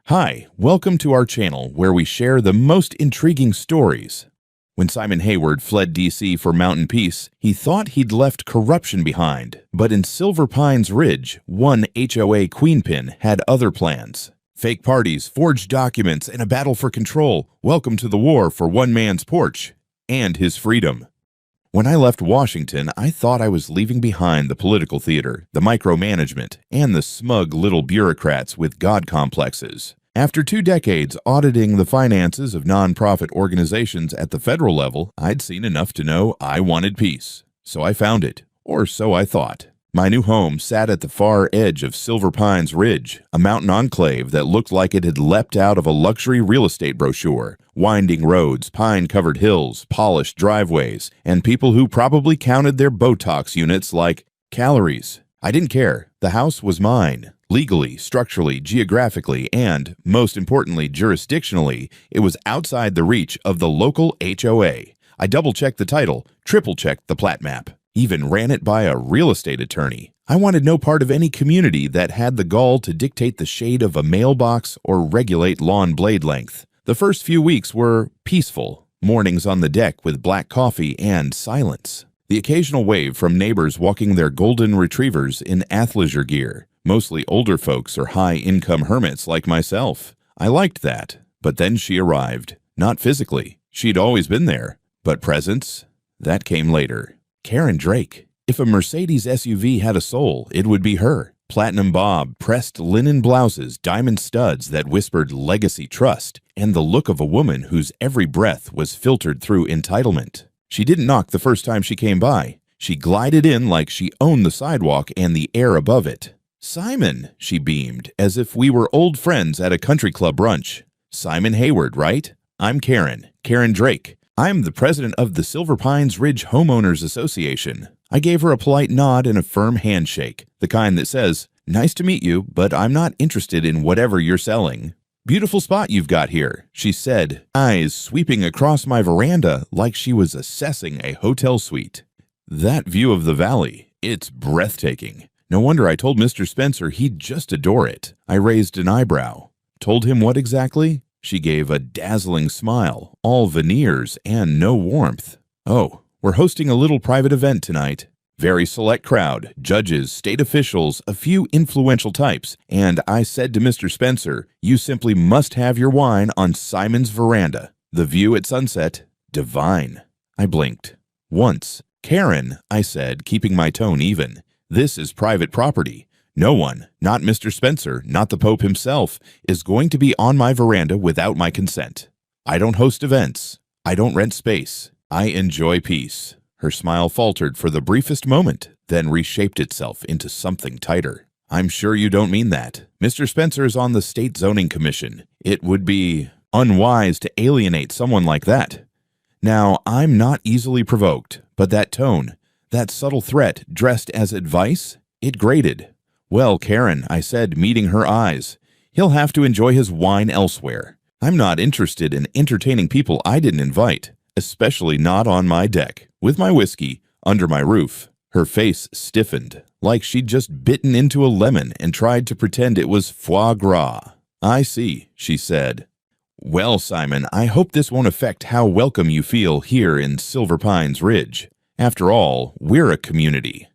Hi, welcome to our channel where we share the most intriguing stories. When Simon Hayward fled DC for mountain peace, he thought he'd left corruption behind. But in Silver Pines Ridge, one HOA queenpin had other plans. Fake parties, forged documents, and a battle for control. Welcome to the war for one man's porch and his freedom. When I left Washington, I thought I was leaving behind the political theater, the micromanagement, and the smug little bureaucrats with God complexes. After 2 decades auditing the finances of nonprofit organizations at the federal level, I'd seen enough to know I wanted peace. So I found it, or so I thought. My new home sat at the far edge of Silver Pines Ridge, a mountain enclave that looked like it had leapt out of a luxury real estate brochure. Winding roads, pine-covered hills, polished driveways, and people who probably counted their Botox units like calories. I didn't care. The house was mine. Legally, structurally, geographically, and, most importantly, jurisdictionally, it was outside the reach of the local HOA. I double-checked the title, triple-checked the plat map, even ran it by a real estate attorney. I wanted no part of any community that had the gall to dictate the shade of a mailbox or regulate lawn blade length. The first few weeks were peaceful, mornings on the deck with black coffee and silence. The occasional wave from neighbors walking their golden retrievers in athleisure gear, mostly older folks or high-income hermits like myself. I liked that, but then she arrived. Not physically. She'd always been there. But presence? That came later. Karen Drake. If a Mercedes SUV had a soul, it would be her. Platinum bob, pressed linen blouses, diamond studs that whispered legacy trust, and the look of a woman whose every breath was filtered through entitlement. She didn't knock the first time she came by. She glided in like she owned the sidewalk and the air above it. "Simon," she beamed, as if we were old friends at a country club brunch. "Simon Hayward, right? I'm Karen Drake. I'm the president of the Silver Pines Ridge Homeowners Association." I gave her a polite nod and a firm handshake, the kind that says, "Nice to meet you, but I'm not interested in whatever you're selling." "Beautiful spot you've got here," she said, eyes sweeping across my veranda like she was assessing a hotel suite. "That view of the valley, it's breathtaking. No wonder I told Mr. Spencer he'd just adore it." I raised an eyebrow. "Told him what exactly?" She gave a dazzling smile, all veneers and no warmth. "Oh, we're hosting a little private event tonight. Very select crowd, judges, state officials, a few influential types, and I said to Mr. Spencer, you simply must have your wine on Simon's veranda. The view at sunset, divine." I blinked. "Once." "Karen," I said, keeping my tone even, "this is private property. No one, not Mr. Spencer, not the Pope himself, is going to be on my veranda without my consent. I don't host events. I don't rent space. I enjoy peace." Her smile faltered for the briefest moment, then reshaped itself into something tighter. "I'm sure you don't mean that. Mr. Spencer is on the State Zoning Commission. It would be unwise to alienate someone like that." Now, I'm not easily provoked, but that tone, that subtle threat dressed as advice, it grated. "Well, Karen," I said, meeting her eyes, "he'll have to enjoy his wine elsewhere. I'm not interested in entertaining people I didn't invite, especially not on my deck, with my whiskey, under my roof." Her face stiffened, like she'd just bitten into a lemon and tried to pretend it was foie gras. "I see," she said. "Well, Simon, I hope this won't affect how welcome you feel here in Silver Pines Ridge. After all, we're a community."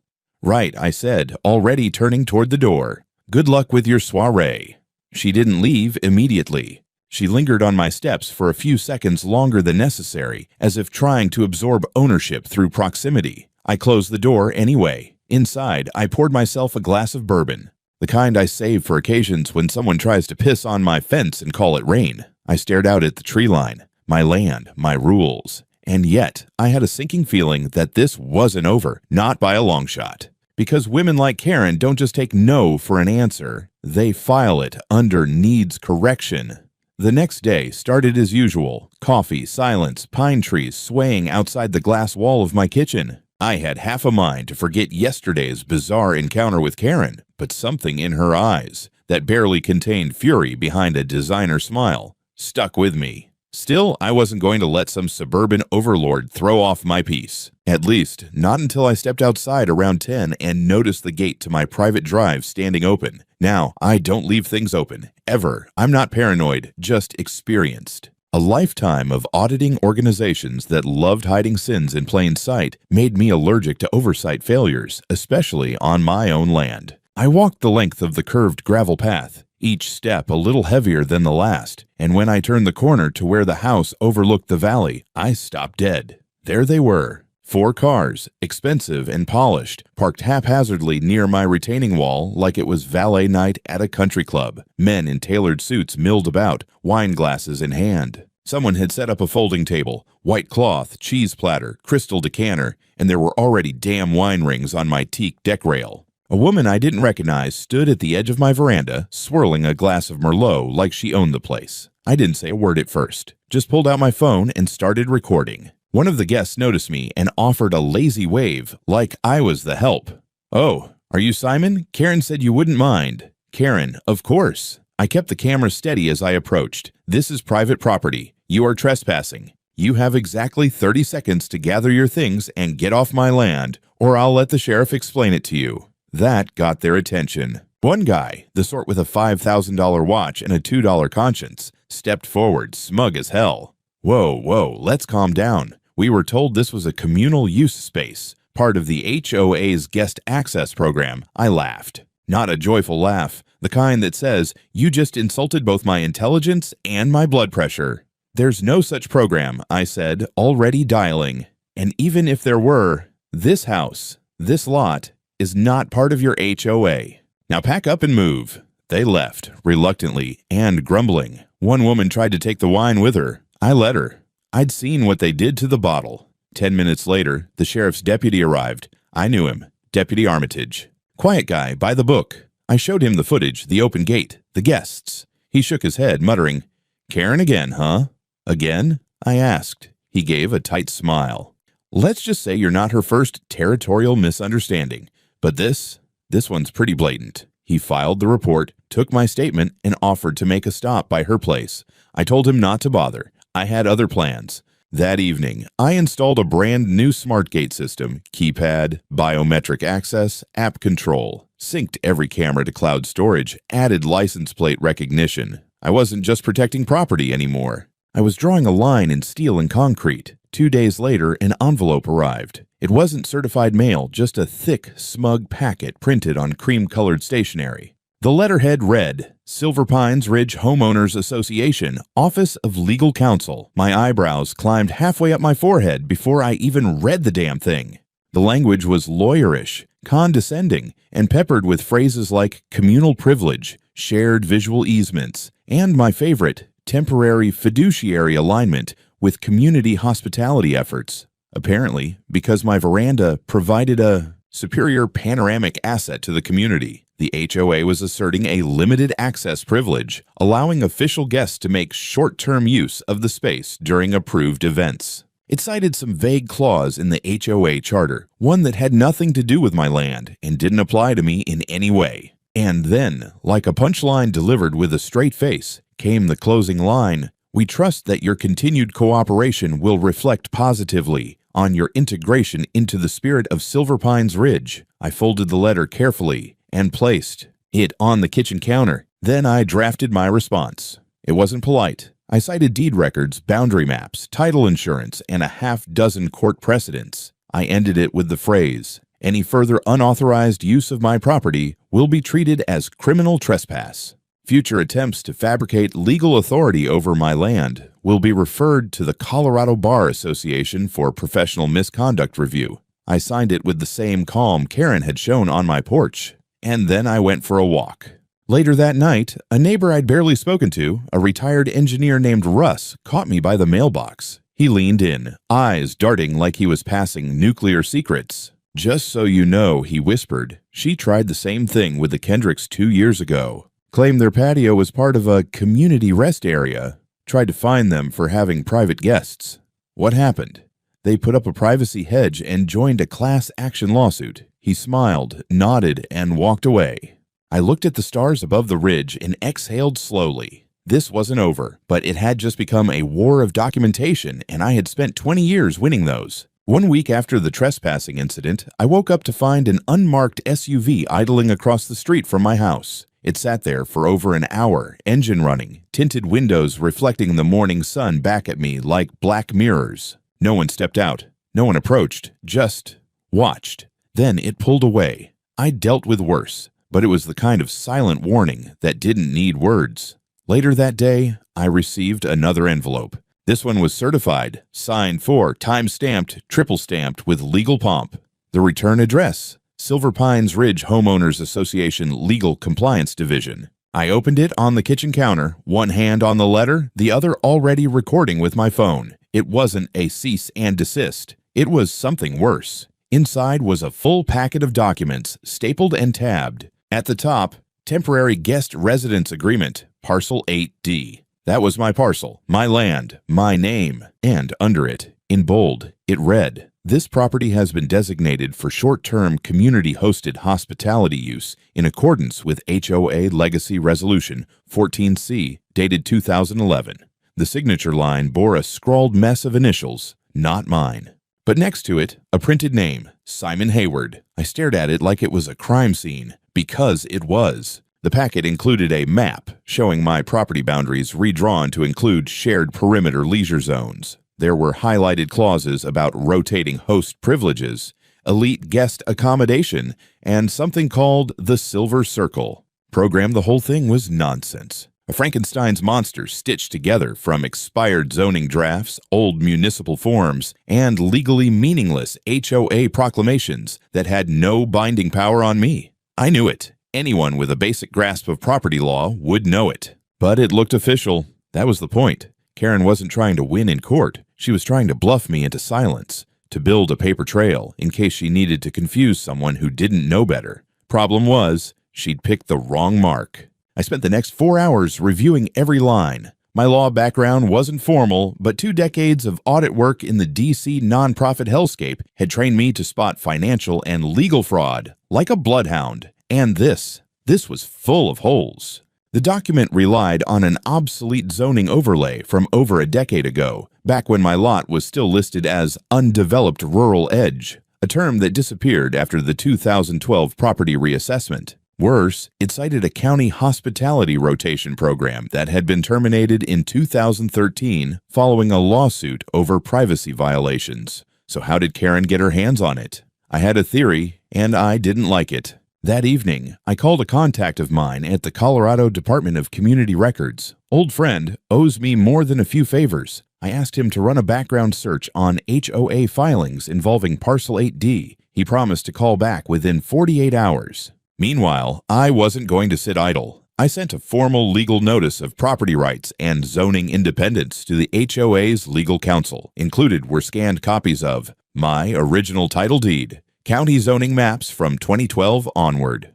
"Right," I said, already turning toward the door. "Good luck with your soiree." She didn't leave immediately. She lingered on my steps for a few seconds longer than necessary, as if trying to absorb ownership through proximity. I closed the door anyway. Inside, I poured myself a glass of bourbon, the kind I save for occasions when someone tries to piss on my fence and call it rain. I stared out at the tree line, my land, my rules. And yet, I had a sinking feeling that this wasn't over, not by a long shot. Because women like Karen don't just take no for an answer, they file it under needs correction. The next day started as usual. Coffee, silence, pine trees swaying outside the glass wall of my kitchen. I had half a mind to forget yesterday's bizarre encounter with Karen, but something in her eyes, that barely contained fury behind a designer smile, stuck with me. Still, I wasn't going to let some suburban overlord throw off my peace. At least, not until I stepped outside around 10 and noticed the gate to my private drive standing open. Now, I don't leave things open, ever. I'm not paranoid, just experienced. A lifetime of auditing organizations that loved hiding sins in plain sight made me allergic to oversight failures, especially on my own land. I walked the length of the curved gravel path, each step a little heavier than the last, and when I turned the corner to where the house overlooked the valley, I stopped dead. There they were. 4 cars, expensive and polished, parked haphazardly near my retaining wall like it was valet night at a country club. Men in tailored suits milled about, wine glasses in hand. Someone had set up a folding table, white cloth, cheese platter, crystal decanter, and there were already damn wine rings on my teak deck rail. A woman I didn't recognize stood at the edge of my veranda, swirling a glass of Merlot like she owned the place. I didn't say a word at first, just pulled out my phone and started recording. One of the guests noticed me and offered a lazy wave, like I was the help. "Oh, are you Simon? Karen said you wouldn't mind." Karen, of course. I kept the camera steady as I approached. "This is private property. You are trespassing. You have exactly 30 seconds to gather your things and get off my land, or I'll let the sheriff explain it to you." That got their attention. One guy, the sort with a $5,000 watch and a $2 conscience, stepped forward, smug as hell. Whoa, let's calm down. We were told this was a communal use space, part of the HOA's guest access program. I laughed. Not a joyful laugh, the kind that says, "You just insulted both my intelligence and my blood pressure." "There's no such program," I said, already dialing. "And even if there were, this house, this lot, is not part of your HOA. Now pack up and move." They left, reluctantly and grumbling. One woman tried to take the wine with her. I let her. I'd seen what they did to the bottle. 10 minutes later, the sheriff's deputy arrived. I knew him, Deputy Armitage. Quiet guy, by the book. I showed him the footage, the open gate, the guests. He shook his head, muttering, "Karen again, huh?" "Again?" I asked. He gave a tight smile. "Let's just say you're not her first territorial misunderstanding. But this one's pretty blatant." He filed the report, took my statement, and offered to make a stop by her place. I told him not to bother. I had other plans. That evening, I installed a brand new SmartGate system, keypad, biometric access, app control, synced every camera to cloud storage, added license plate recognition. I wasn't just protecting property anymore. I was drawing a line in steel and concrete. 2 days later, an envelope arrived. It wasn't certified mail, just a thick, smug packet printed on cream-colored stationery. The letterhead read, "Silver Pines Ridge Homeowners Association, Office of Legal Counsel." My eyebrows climbed halfway up my forehead before I even read the damn thing. The language was lawyerish, condescending, and peppered with phrases like communal privilege, shared visual easements, and my favorite, temporary fiduciary alignment with community hospitality efforts. Apparently, because my veranda provided a superior panoramic asset to the community, the HOA was asserting a limited access privilege, allowing official guests to make short-term use of the space during approved events. It cited some vague clause in the HOA charter, one that had nothing to do with my land and didn't apply to me in any way. And then, like a punchline delivered with a straight face, came the closing line, "We trust that your continued cooperation will reflect positively on your integration into the spirit of Silver Pines Ridge." I folded the letter carefully and placed it on the kitchen counter. Then I drafted my response. It wasn't polite. I cited deed records, boundary maps, title insurance, and a half-dozen court precedents. I ended it with the phrase, "Any further unauthorized use of my property will be treated as criminal trespass. Future attempts to fabricate legal authority over my land will be referred to the Colorado Bar Association for professional misconduct review." I signed it with the same calm Karen had shown on my porch, and then I went for a walk. Later that night, a neighbor I'd barely spoken to, a retired engineer named Russ, caught me by the mailbox. He leaned in, eyes darting like he was passing nuclear secrets. "Just so you know," he whispered, "she tried the same thing with the Kendricks 2 years ago. Claimed their patio was part of a community rest area. Tried to fine them for having private guests. What happened? They put up a privacy hedge and joined a class action lawsuit." He smiled, nodded, and walked away. I looked at the stars above the ridge and exhaled slowly. This wasn't over, but it had just become a war of documentation, and I had spent 20 years winning those. 1 week after the trespassing incident, I woke up to find an unmarked SUV idling across the street from my house. It sat there for over an hour, engine running, tinted windows reflecting the morning sun back at me like black mirrors. No one stepped out. No one approached, just watched. Then it pulled away. I dealt with worse, but it was the kind of silent warning that didn't need words. Later that day, I received another envelope. This one was certified, signed for, time-stamped, triple-stamped with legal pomp. The return address: Silver Pines Ridge Homeowners Association Legal Compliance Division. I opened it on the kitchen counter, one hand on the letter, the other already recording with my phone. It wasn't a cease and desist. It was something worse. Inside was a full packet of documents, stapled and tabbed. At the top, Temporary Guest Residence Agreement, Parcel 8D. That was my parcel, my land, my name, and under it, in bold, it read, "This property has been designated for short-term community-hosted hospitality use in accordance with HOA Legacy Resolution 14C, dated 2011. The signature line bore a scrawled mess of initials, not mine. But next to it, a printed name, Simon Hayward. I stared at it like it was a crime scene, because it was. The packet included a map showing my property boundaries redrawn to include shared perimeter leisure zones. There were highlighted clauses about rotating host privileges, elite guest accommodation, and something called the Silver Circle. Programmed, the whole thing was nonsense. A Frankenstein's monster stitched together from expired zoning drafts, old municipal forms, and legally meaningless HOA proclamations that had no binding power on me. I knew it. Anyone with a basic grasp of property law would know it. But it looked official. That was the point. Karen wasn't trying to win in court. She was trying to bluff me into silence, to build a paper trail in case she needed to confuse someone who didn't know better. Problem was, she'd picked the wrong mark. I spent the next 4 hours reviewing every line. My law background wasn't formal, but 2 decades of audit work in the DC nonprofit hellscape had trained me to spot financial and legal fraud like a bloodhound. And this was full of holes. The document relied on an obsolete zoning overlay from over a decade ago, back when my lot was still listed as undeveloped rural edge, a term that disappeared after the 2012 property reassessment. Worse, it cited a county hospitality rotation program that had been terminated in 2013 following a lawsuit over privacy violations. So how did Karen get her hands on it? I had a theory, and I didn't like it. That evening, I called a contact of mine at the Colorado Department of Community Records. Old friend owes me more than a few favors. I asked him to run a background search on HOA filings involving Parcel 8D. He promised to call back within 48 hours. Meanwhile, I wasn't going to sit idle. I sent a formal legal notice of property rights and zoning independence to the HOA's legal counsel. Included were scanned copies of my original title deed, county zoning maps from 2012 onward,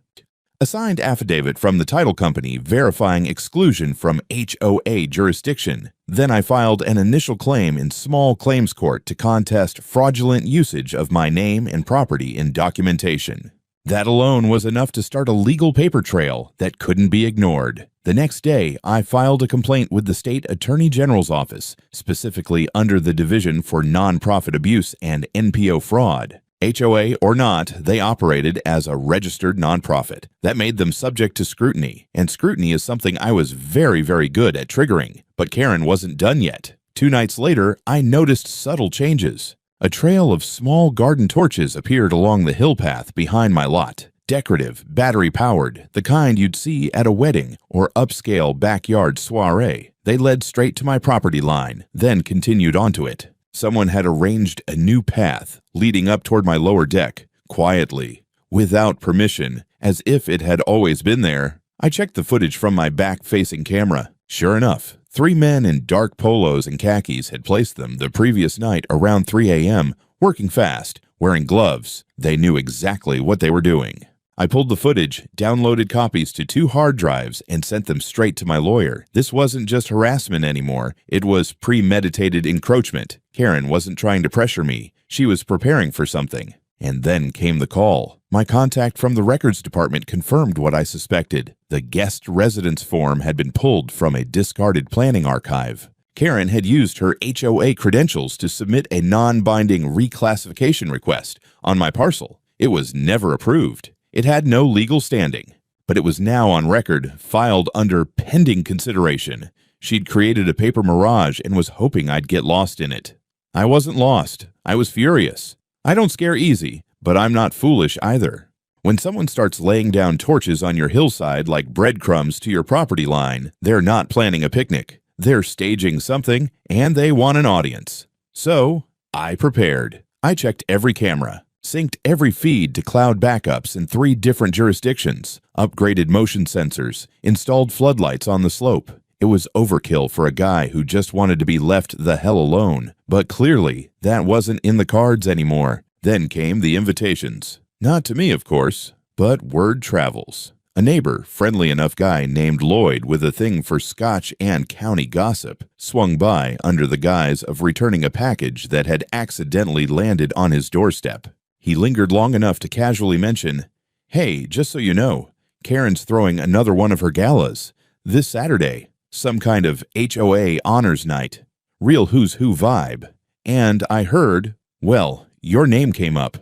a signed affidavit from the title company verifying exclusion from HOA jurisdiction. Then I filed an initial claim in small claims court to contest fraudulent usage of my name and property in documentation. That alone was enough to start a legal paper trail that couldn't be ignored. The next day, I filed a complaint with the state attorney general's office, specifically under the Division for Nonprofit Abuse and NPO Fraud. HOA or not, they operated as a registered nonprofit. That made them subject to scrutiny, and scrutiny is something I was very, very good at triggering. But Karen wasn't done yet. 2 nights later, I noticed subtle changes. A trail of small garden torches appeared along the hill path behind my lot. Decorative, battery-powered, the kind you'd see at a wedding or upscale backyard soiree. They led straight to my property line, then continued onto it. Someone had arranged a new path leading up toward my lower deck, quietly, without permission, as if it had always been there. I checked the footage from my back-facing camera. Sure enough, 3 men in dark polos and khakis had placed them the previous night around 3 a.m., working fast, wearing gloves. They knew exactly what they were doing. I pulled the footage, downloaded copies to 2 hard drives, and sent them straight to my lawyer. This wasn't just harassment anymore. It was premeditated encroachment. Karen wasn't trying to pressure me. She was preparing for something. And then came the call. My contact from the records department confirmed what I suspected. The guest residence form had been pulled from a discarded planning archive. Karen had used her HOA credentials to submit a non-binding reclassification request on my parcel. It was never approved. It had no legal standing, but it was now on record, filed under pending consideration. She'd created a paper mirage and was hoping I'd get lost in it. I wasn't lost. I was furious. I don't scare easy, but I'm not foolish either. When someone starts laying down torches on your hillside like breadcrumbs to your property line, they're not planning a picnic. They're staging something, and they want an audience. So, I prepared. I checked every camera, synced every feed to cloud backups in 3 different jurisdictions, upgraded motion sensors, installed floodlights on the slope. It was overkill for a guy who just wanted to be left the hell alone, but clearly that wasn't in the cards anymore. Then came the invitations. Not to me, of course, but word travels. A neighbor, friendly enough guy named Lloyd with a thing for Scotch and county gossip, swung by under the guise of returning a package that had accidentally landed on his doorstep. He lingered long enough to casually mention, "Hey, just so you know, Karen's throwing another one of her galas. This Saturday, some kind of HOA honors night. Real who's who vibe. And I heard, well, your name came up."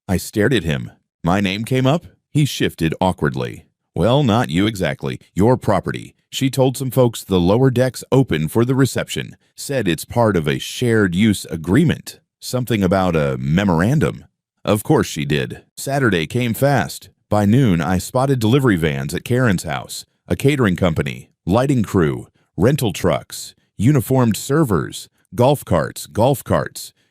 I stared at him. My name came up? He shifted awkwardly. "Well, not you exactly. Your property. She told some folks the lower deck's open for the reception. Said it's part of a shared use agreement. Something about a memorandum." Of course she did. Saturday came fast. By noon, I spotted delivery vans at Karen's house, a catering company, lighting crew, rental trucks, uniformed servers, golf carts.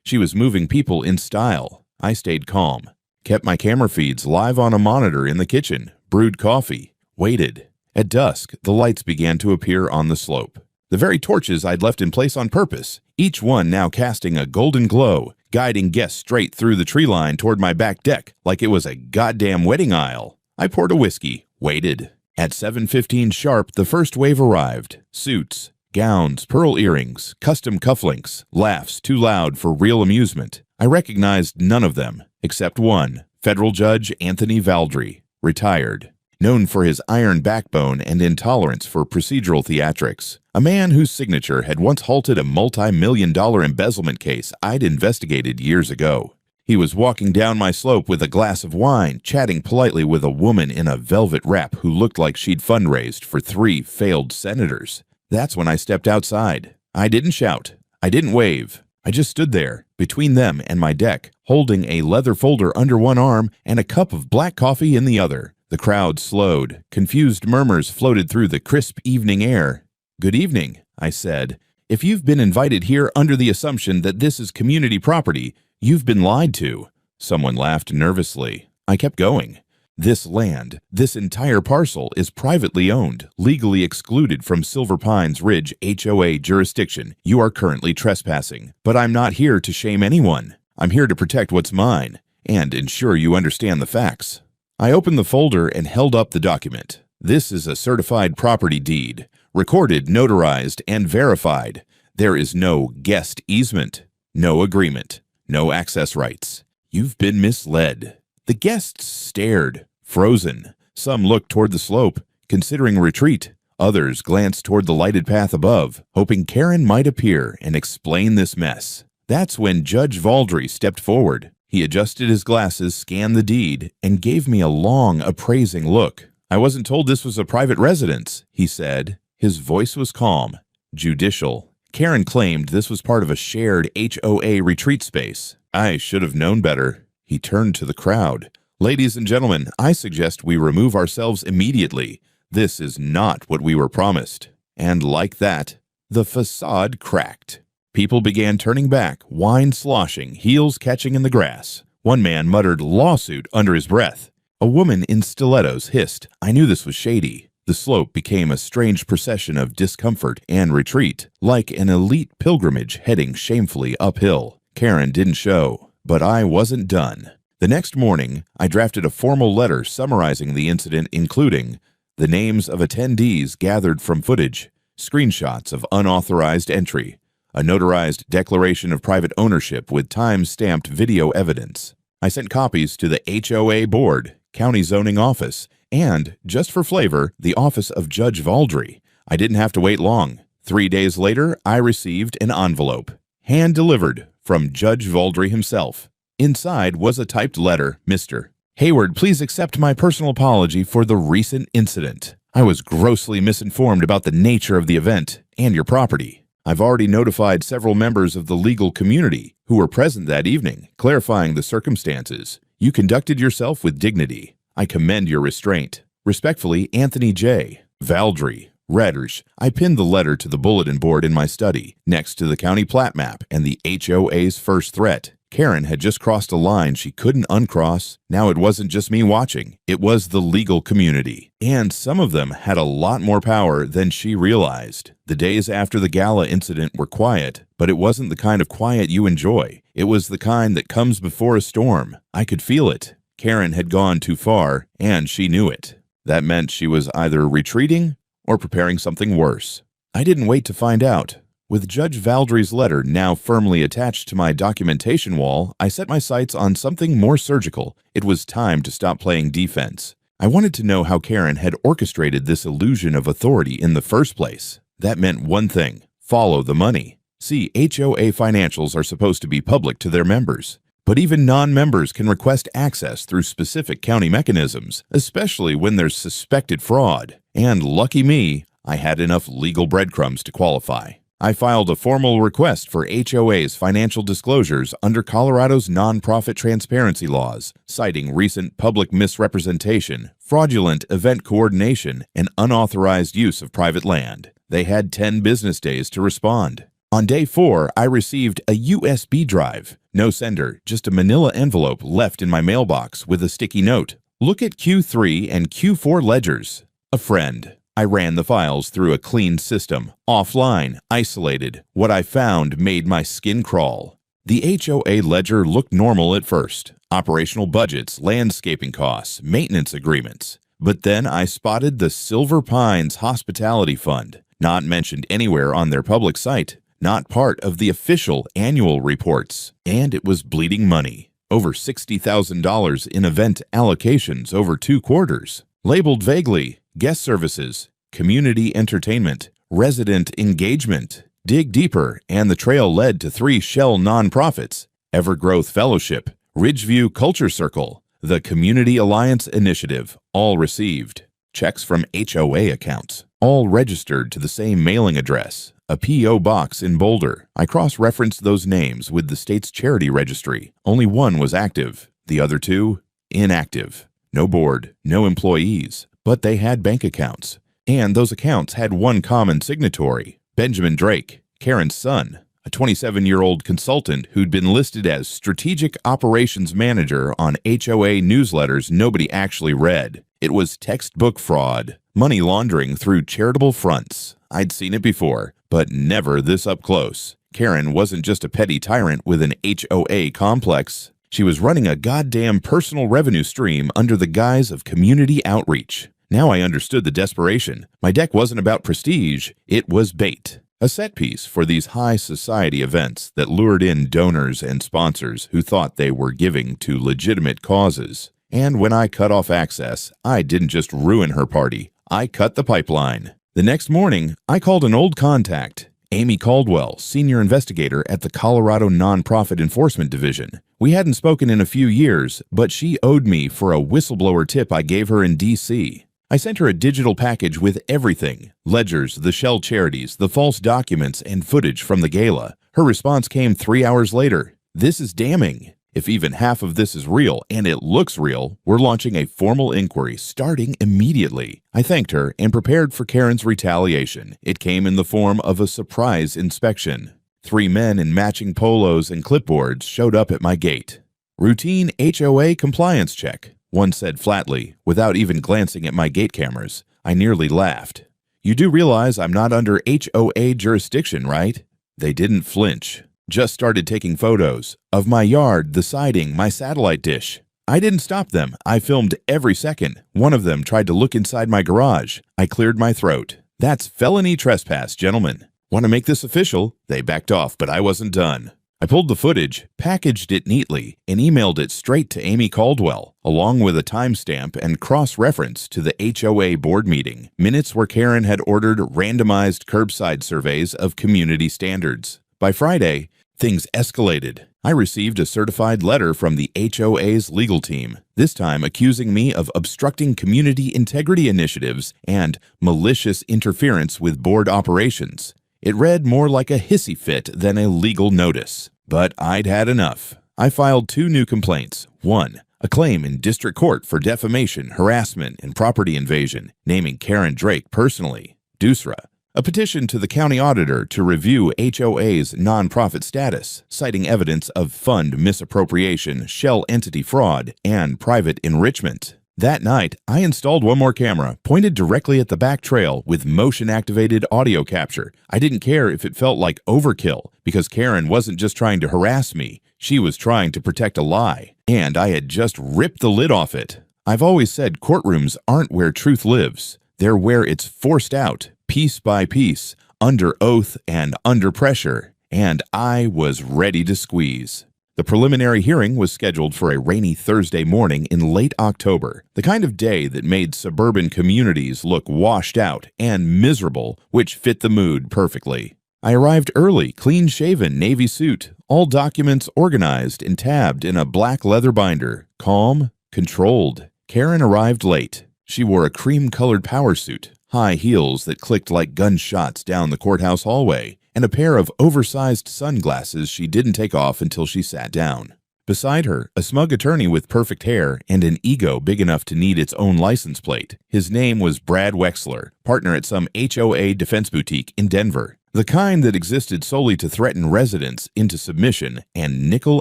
She was moving people in style. I stayed calm. Kept my camera feeds live on a monitor in the kitchen, brewed coffee, waited. At dusk, the lights began to appear on the slope. The very torches I'd left in place on purpose, each one now casting a golden glow, guiding guests straight through the tree line toward my back deck like it was a goddamn wedding aisle. I poured a whiskey, waited. At 7:15 sharp, the first wave arrived. Suits, gowns, pearl earrings, custom cufflinks, laughs too loud for real amusement. I recognized none of them, except one, Federal Judge Anthony Valdry, retired, known for his iron backbone and intolerance for procedural theatrics, a man whose signature had once halted a multi-million-dollar embezzlement case I'd investigated years ago. He was walking down my slope with a glass of wine, chatting politely with a woman in a velvet wrap who looked like she'd fundraised for 3 failed senators. That's when I stepped outside. I didn't shout. I didn't wave. I just stood there, between them and my deck, holding a leather folder under one arm and a cup of black coffee in the other. The crowd slowed. Confused murmurs floated through the crisp evening air. "Good evening," I said. "If you've been invited here under the assumption that this is community property, you've been lied to." Someone laughed nervously. I kept going. "This land, this entire parcel, is privately owned, legally excluded from Silver Pines Ridge HOA jurisdiction. You are currently trespassing. But I'm not here to shame anyone. I'm here to protect what's mine and ensure you understand the facts." I opened the folder and held up the document. This is a certified property deed, recorded, notarized, and verified. There is no guest easement, no agreement, no access rights. You've been misled. The guests stared, frozen. Some looked toward the slope, considering retreat. Others glanced toward the lighted path above, hoping Karen might appear and explain this mess. That's when Judge Valdry stepped forward. He adjusted his glasses, scanned the deed, and gave me a long, appraising look. "I wasn't told this was a private residence," he said. His voice was calm, judicial. Karen claimed this was part of a shared HOA retreat space. I should have known better. He turned to the crowd. "Ladies and gentlemen, I suggest we remove ourselves immediately. This is not what we were promised." And like that, the facade cracked. People began turning back, wine sloshing, heels catching in the grass. One man muttered "lawsuit" under his breath. A woman in stilettos hissed. I knew this was shady. The slope became a strange procession of discomfort and retreat, like an elite pilgrimage heading shamefully uphill. Karen didn't show, but I wasn't done. The next morning, I drafted a formal letter summarizing the incident, including the names of attendees gathered from footage, screenshots of unauthorized entry, a notarized declaration of private ownership with time-stamped video evidence. I sent copies to the HOA board, county zoning office, and, just for flavor, the office of Judge Valdry. I didn't have to wait long. 3 days later, I received an envelope, hand-delivered, from Judge Valdry himself. Inside was a typed letter, Mr. Hayward, please accept my personal apology for the recent incident. I was grossly misinformed about the nature of the event and your property. I've already notified several members of the legal community who were present that evening, clarifying the circumstances. You conducted yourself with dignity. I commend your restraint. Respectfully, Anthony J. Valdry. Redders. I pinned the letter to the bulletin board in my study, next to the county plat map and the HOA's first threat. Karen had just crossed a line she couldn't uncross. Now it wasn't just me watching, it was the legal community. And some of them had a lot more power than she realized. The days after the gala incident were quiet, but it wasn't the kind of quiet you enjoy. It was the kind that comes before a storm. I could feel it. Karen had gone too far, and she knew it. That meant she was either retreating or preparing something worse. I didn't wait to find out. With Judge Valdry's letter now firmly attached to my documentation wall, I set my sights on something more surgical. It was time to stop playing defense. I wanted to know how Karen had orchestrated this illusion of authority in the first place. That meant one thing: follow the money. See, HOA financials are supposed to be public to their members. But even non-members can request access through specific county mechanisms, especially when there's suspected fraud. And lucky me, I had enough legal breadcrumbs to qualify. I filed a formal request for HOA's financial disclosures under Colorado's nonprofit transparency laws, citing recent public misrepresentation, fraudulent event coordination, and unauthorized use of private land. They had 10 business days to respond. On day 4, I received a USB drive. No sender, just a manila envelope left in my mailbox with a sticky note. Look at Q3 and Q4 ledgers. A friend. I ran the files through a clean system, offline, isolated. What I found made my skin crawl. The HOA ledger looked normal at first. Operational budgets, landscaping costs, maintenance agreements. But then I spotted the Silver Pines Hospitality Fund, not mentioned anywhere on their public site, not part of the official annual reports. And it was bleeding money. Over $60,000 in event allocations over 2 quarters. Labeled vaguely, guest services, community entertainment, resident engagement. Dig deeper, and the trail led to 3 shell nonprofits: Evergrowth Fellowship, Ridgeview Culture Circle, the Community Alliance Initiative, all received. Checks from HOA accounts, all registered to the same mailing address, a P.O. box in Boulder. I cross-referenced those names with the state's charity registry. Only one was active, the other 2 inactive. No board, no employees, but they had bank accounts. And those accounts had one common signatory: Benjamin Drake, Karen's son, a 27-year-old consultant who'd been listed as Strategic Operations Manager on HOA newsletters nobody actually read. It was textbook fraud, money laundering through charitable fronts. I'd seen it before, but never this up close. Karen wasn't just a petty tyrant with an HOA complex. She was running a goddamn personal revenue stream under the guise of community outreach. Now I understood the desperation. My deck wasn't about prestige, it was bait. A set piece for these high society events that lured in donors and sponsors who thought they were giving to legitimate causes. And when I cut off access, I didn't just ruin her party, I cut the pipeline. The next morning, I called an old contact, Amy Caldwell, senior investigator at the Colorado Nonprofit Enforcement Division. We hadn't spoken in a few years, but she owed me for a whistleblower tip I gave her in D.C. I sent her a digital package with everything: ledgers, the shell charities, the false documents, and footage from the gala. Her response came 3 hours later. This is damning. If even half of this is real, and it looks real, we're launching a formal inquiry starting immediately. I thanked her and prepared for Karen's retaliation. It came in the form of a surprise inspection. 3 men in matching polos and clipboards showed up at my gate. Routine HOA compliance check, one said flatly, without even glancing at my gate cameras. I nearly laughed. You do realize I'm not under HOA jurisdiction, right? They didn't flinch. Just started taking photos of my yard, the siding, my satellite dish. I didn't stop them. I filmed every second. One of them tried to look inside my garage. I cleared my throat. That's felony trespass, gentlemen. Want to make this official? They backed off, but I wasn't done. I pulled the footage, packaged it neatly, and emailed it straight to Amy Caldwell, along with a timestamp and cross-reference to the HOA board meeting, minutes where Karen had ordered randomized curbside surveys of community standards. By Friday, things escalated. I received a certified letter from the HOA's legal team, this time accusing me of obstructing community integrity initiatives and malicious interference with board operations. It read more like a hissy fit than a legal notice. But I'd had enough. I filed 2 new complaints. 1, a claim in district court for defamation, harassment, and property invasion, naming Karen Drake personally. Dusra, a petition to the county auditor to review HOA's nonprofit status, citing evidence of fund misappropriation, shell entity fraud, and private enrichment. That night, I installed one more camera, pointed directly at the back trail with motion-activated audio capture. I didn't care if it felt like overkill, because Karen wasn't just trying to harass me, she was trying to protect a lie. And I had just ripped the lid off it. I've always said courtrooms aren't where truth lives. They're where it's forced out, piece by piece, under oath and under pressure. And I was ready to squeeze. The preliminary hearing was scheduled for a rainy Thursday morning in late October, the kind of day that made suburban communities look washed out and miserable, which fit the mood perfectly. I arrived early, clean-shaven Navy suit, all documents organized and tabbed in a black leather binder, calm, controlled. Karen arrived late. She wore a cream-colored power suit, high heels that clicked like gunshots down the courthouse hallway, and a pair of oversized sunglasses she didn't take off until she sat down. Beside her, a smug attorney with perfect hair and an ego big enough to need its own license plate. His name was Brad Wexler, partner at some HOA defense boutique in Denver, the kind that existed solely to threaten residents into submission and nickel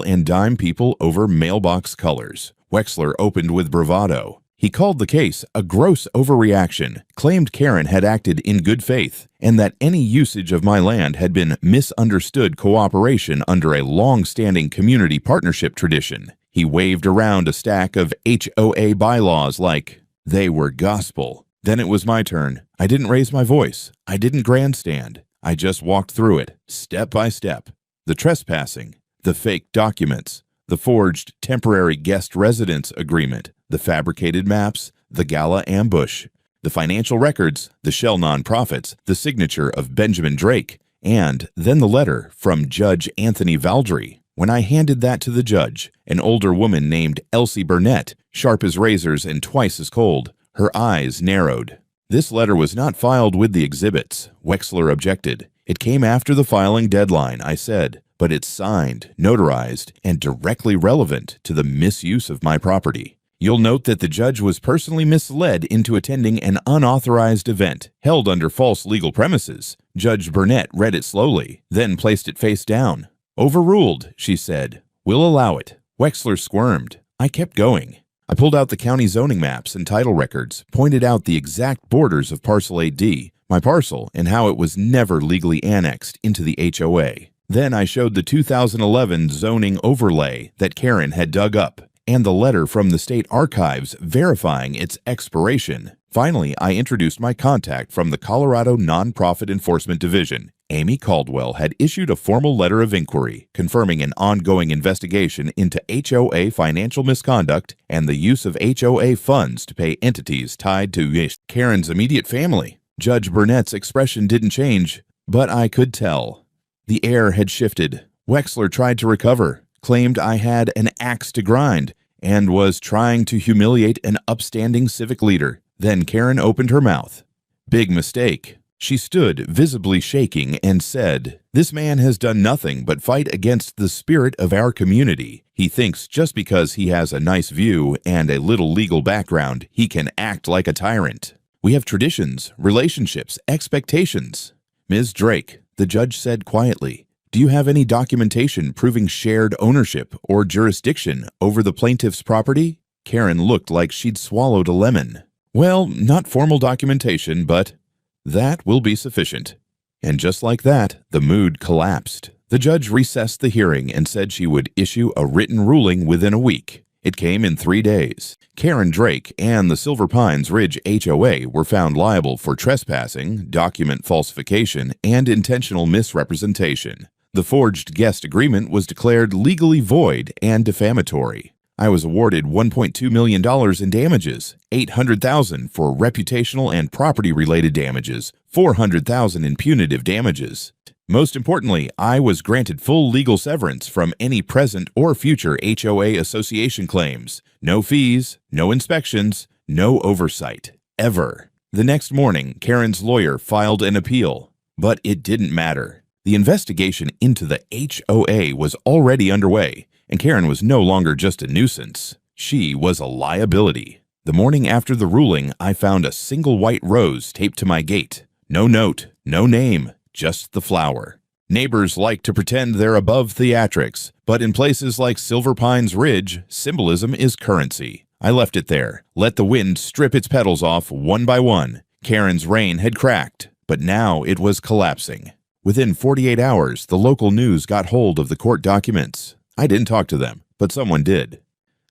and dime people over mailbox colors. Wexler opened with bravado. He called the case a gross overreaction, claimed Karen had acted in good faith, and that any usage of my land had been misunderstood cooperation under a long-standing community partnership tradition. He waved around a stack of HOA bylaws like they were gospel. Then it was my turn. I didn't raise my voice. I didn't grandstand. I just walked through it, step by step. The trespassing, the fake documents, the forged temporary guest residence agreement, the fabricated maps, the gala ambush, the financial records, the shell nonprofits, the signature of Benjamin Drake, and then the letter from Judge Anthony Valdry. When I handed that to the judge, an older woman named Elsie Burnett, sharp as razors and twice as cold, her eyes narrowed. This letter was not filed with the exhibits. Wexler objected. It came after the filing deadline, I said, but it's signed, notarized, and directly relevant to the misuse of my property. You'll note that the judge was personally misled into attending an unauthorized event held under false legal premises. Judge Burnett read it slowly, then placed it face down. Overruled, she said. We'll allow it. Wexler squirmed. I kept going. I pulled out the county zoning maps and title records, pointed out the exact borders of Parcel 8D, my parcel, and how it was never legally annexed into the HOA. Then I showed the 2011 zoning overlay that Karen had dug up, and the letter from the state archives verifying its expiration. Finally, I introduced my contact from the Colorado Nonprofit Enforcement Division. Amy Caldwell had issued a formal letter of inquiry confirming an ongoing investigation into HOA financial misconduct and the use of HOA funds to pay entities tied to Karen's immediate family. Judge Burnett's expression didn't change, but I could tell. The air had shifted. Wexler tried to recover, claimed I had an axe to grind, and was trying to humiliate an upstanding civic leader. Then Karen opened her mouth. Big mistake. She stood, visibly shaking, and said, "This man has done nothing but fight against the spirit of our community. He thinks just because he has a nice view and a little legal background, he can act like a tyrant. We have traditions, relationships, expectations." "Ms. Drake," the judge said quietly, "do you have any documentation proving shared ownership or jurisdiction over the plaintiff's property?" Karen looked like she'd swallowed a lemon. "Well, not formal documentation, but that will be sufficient." And just like that, the mood collapsed. The judge recessed the hearing and said she would issue a written ruling within a week. It came in 3 days. Karen Drake and the Silver Pines Ridge HOA were found liable for trespassing, document falsification, and intentional misrepresentation. The forged guest agreement was declared legally void and defamatory. I was awarded $1.2 million in damages, $800,000 for reputational and property-related damages, $400,000 in punitive damages. Most importantly, I was granted full legal severance from any present or future HOA association claims. No fees, no inspections, no oversight. Ever. The next morning, Karen's lawyer filed an appeal. But it didn't matter. The investigation into the HOA was already underway, and Karen was no longer just a nuisance. She was a liability. The morning after the ruling, I found a single white rose taped to my gate. No note, no name, just the flower. Neighbors like to pretend they're above theatrics, but in places like Silver Pines Ridge, symbolism is currency. I left it there, let the wind strip its petals off one by one. Karen's reign had cracked, but now it was collapsing. Within 48 hours, the local news got hold of the court documents. I didn't talk to them, but someone did.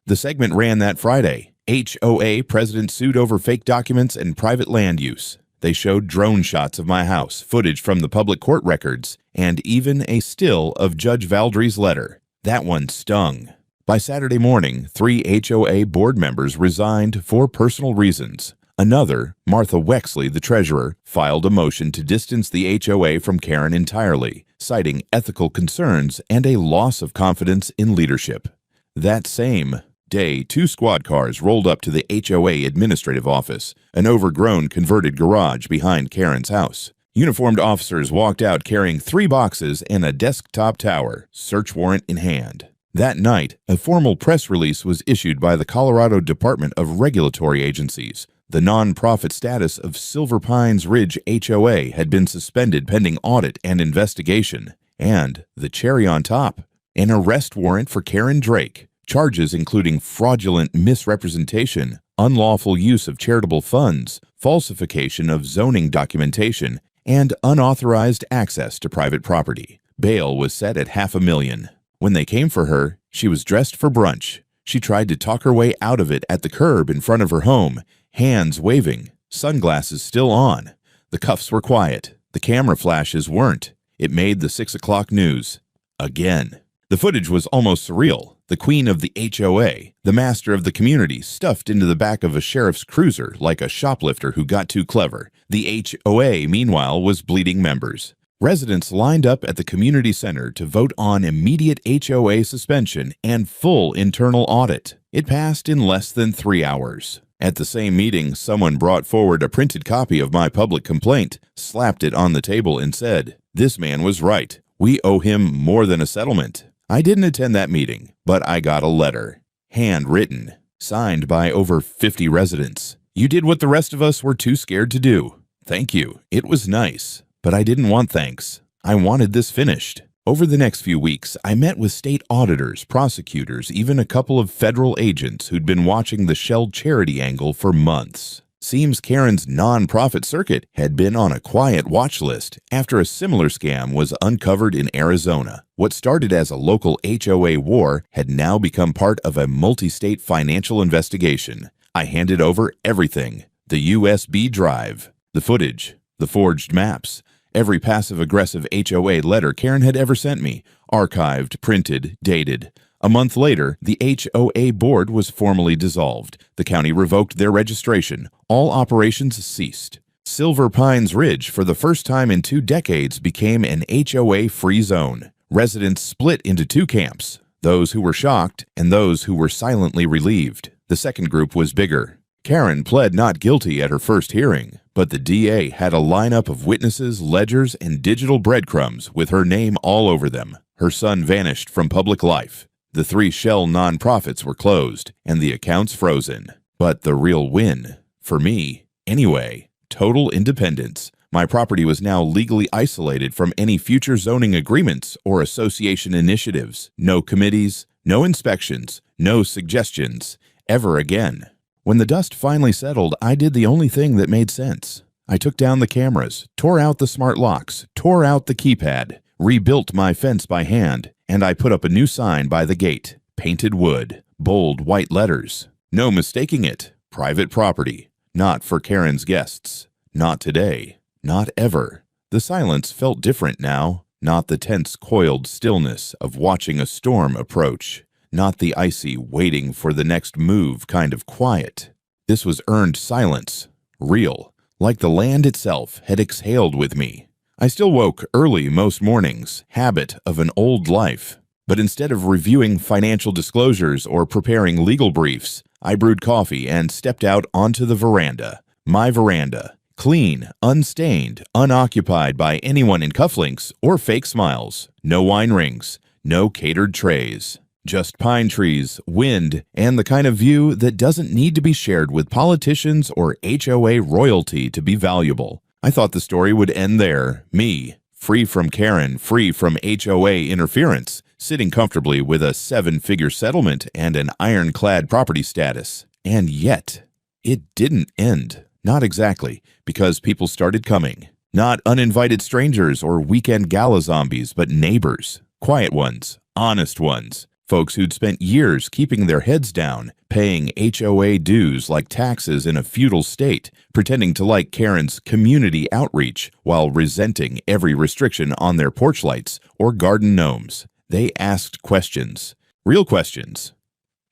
The segment ran that Friday. HOA president sued over fake documents and private land use. They showed drone shots of my house, footage from the public court records, and even a still of Judge Valdry's letter. That one stung. By Saturday morning, 3 HOA board members resigned for personal reasons. Another, Martha Wexley, the treasurer, filed a motion to distance the HOA from Karen entirely, citing ethical concerns and a loss of confidence in leadership. That same day, 2 squad cars rolled up to the HOA administrative office, an overgrown converted garage behind Karen's house. Uniformed officers walked out carrying 3 boxes and a desktop tower, search warrant in hand. That night, a formal press release was issued by the Colorado Department of Regulatory Agencies. The nonprofit status of Silver Pines Ridge HOA had been suspended pending audit and investigation. And, the cherry on top, an arrest warrant for Karen Drake. Charges including fraudulent misrepresentation, unlawful use of charitable funds, falsification of zoning documentation, and unauthorized access to private property. Bail was set at $500,000. When they came for her, she was dressed for brunch. She tried to talk her way out of it at the curb in front of her home, hands waving, sunglasses still on. The cuffs were quiet. The camera flashes weren't. It made the 6 o'clock news. Again. The footage was almost surreal. The queen of the HOA, the master of the community, stuffed into the back of a sheriff's cruiser like a shoplifter who got too clever. The HOA, meanwhile, was bleeding members. Residents lined up at the community center to vote on immediate HOA suspension and full internal audit. It passed in less than 3 hours. At the same meeting, someone brought forward a printed copy of my public complaint, slapped it on the table, and said, "This man was right. We owe him more than a settlement." I didn't attend that meeting, but I got a letter, handwritten, signed by over 50 residents. "You did what the rest of us were too scared to do. Thank you. It was nice. But I didn't want thanks. I wanted this finished." Over the next few weeks, I met with state auditors, prosecutors, even a couple of federal agents who'd been watching the shelled charity angle for months. Seems Karen's nonprofit circuit had been on a quiet watch list after a similar scam was uncovered in Arizona. What started as a local HOA war had now become part of a multi-state financial investigation. I handed over everything: the USB drive, the footage, the forged maps, every passive-aggressive HOA letter Karen had ever sent me, archived, printed, dated. A month later, the HOA board was formally dissolved. The county revoked their registration. All operations ceased. Silver Pines Ridge, for the first time in 2 decades, became an HOA-free zone. Residents split into 2 camps, those who were shocked and those who were silently relieved. The second group was bigger. Karen pled not guilty at her first hearing, but the DA had a lineup of witnesses, ledgers, and digital breadcrumbs with her name all over them. Her son vanished from public life. The 3 shell nonprofits were closed, and the accounts frozen. But the real win, for me, anyway, total independence. My property was now legally isolated from any future zoning agreements or association initiatives. No committees, no inspections, no suggestions, ever again. When the dust finally settled, I did the only thing that made sense. I took down the cameras, tore out the smart locks, tore out the keypad, rebuilt my fence by hand, and I put up a new sign by the gate, painted wood, bold white letters. No mistaking it. Private property. Not for Karen's guests. Not today. Not ever. The silence felt different now. Not the tense, coiled stillness of watching a storm approach. not the icy, waiting for the next move kind of quiet. This was earned silence, real, like the land itself had exhaled with me. I still woke early most mornings, habit of an old life. But instead of reviewing financial disclosures or preparing legal briefs, I brewed coffee and stepped out onto the veranda. My veranda, clean, unstained, unoccupied by anyone in cufflinks or fake smiles. No wine rings, no catered trays. Just pine trees, wind, and the kind of view that doesn't need to be shared with politicians or HOA royalty to be valuable. I thought the story would end there. Me, free from Karen, free from HOA interference, sitting comfortably with a 7-figure settlement and an ironclad property status. And yet, it didn't end. Not exactly, because people started coming. Not uninvited strangers or weekend gala zombies, but neighbors. Quiet ones, honest ones. Folks who'd spent years keeping their heads down, paying HOA dues like taxes in a feudal state, pretending to like Karen's community outreach while resenting every restriction on their porch lights or garden gnomes. They asked questions. Real questions.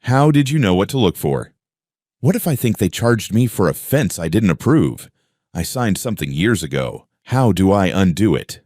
How did you know what to look for? What if I think they charged me for a fence I didn't approve? I signed something years ago. How do I undo it?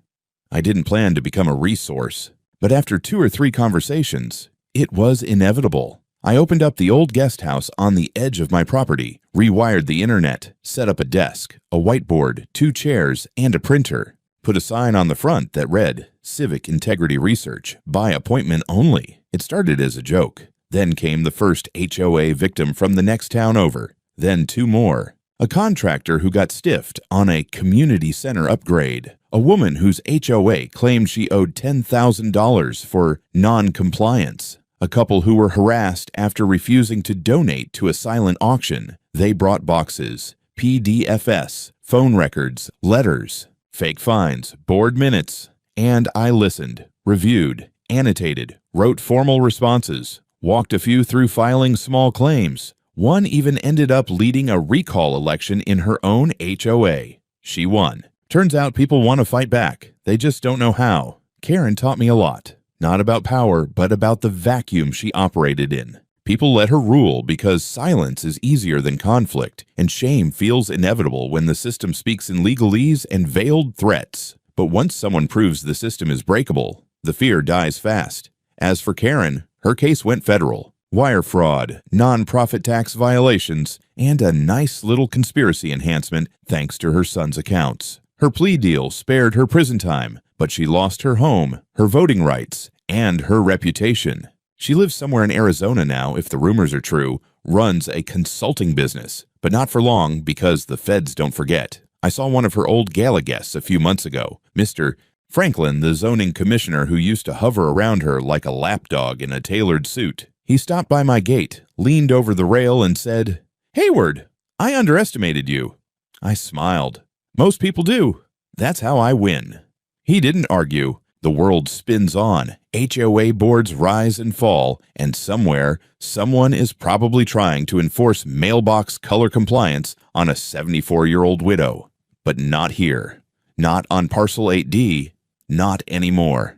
I didn't plan to become a resource, but after 2 or 3 conversations, it was inevitable. I opened up the old guest house on the edge of my property, rewired the internet, set up a desk, a whiteboard, 2 chairs, and a printer. Put a sign on the front that read, Civic Integrity Research, by appointment only. It started as a joke. Then came the first HOA victim from the next town over. Then 2 more. A contractor who got stiffed on a community center upgrade. A woman whose HOA claimed she owed $10,000 for non-compliance. A couple who were harassed after refusing to donate to a silent auction. They brought boxes, PDFs, phone records, letters, fake fines, board minutes. And I listened, reviewed, annotated, wrote formal responses, walked a few through filing small claims. One even ended up leading a recall election in her own HOA. She won. Turns out people want to fight back. They just don't know how. Karen taught me a lot. Not about power, but about the vacuum she operated in. People let her rule because silence is easier than conflict, and shame feels inevitable when the system speaks in legalese and veiled threats. But once someone proves the system is breakable, the fear dies fast. As for Karen, her case went federal. Wire fraud, non-profit tax violations, and a nice little conspiracy enhancement thanks to her son's accounts. Her plea deal spared her prison time, but she lost her home, her voting rights, and her reputation. She lives somewhere in Arizona now, if the rumors are true, runs a consulting business, but not for long because the feds don't forget. I saw one of her old gala guests a few months ago, Mr. Franklin, the zoning commissioner who used to hover around her like a lapdog in a tailored suit. He stopped by my gate, leaned over the rail, and said, "Hayward, I underestimated you." I smiled. Most people do. That's how I win. He didn't argue. The world spins on. HOA boards rise and fall, and somewhere, someone is probably trying to enforce mailbox color compliance on a 74-year-old widow. But not here. Not on Parcel 8D. Not anymore.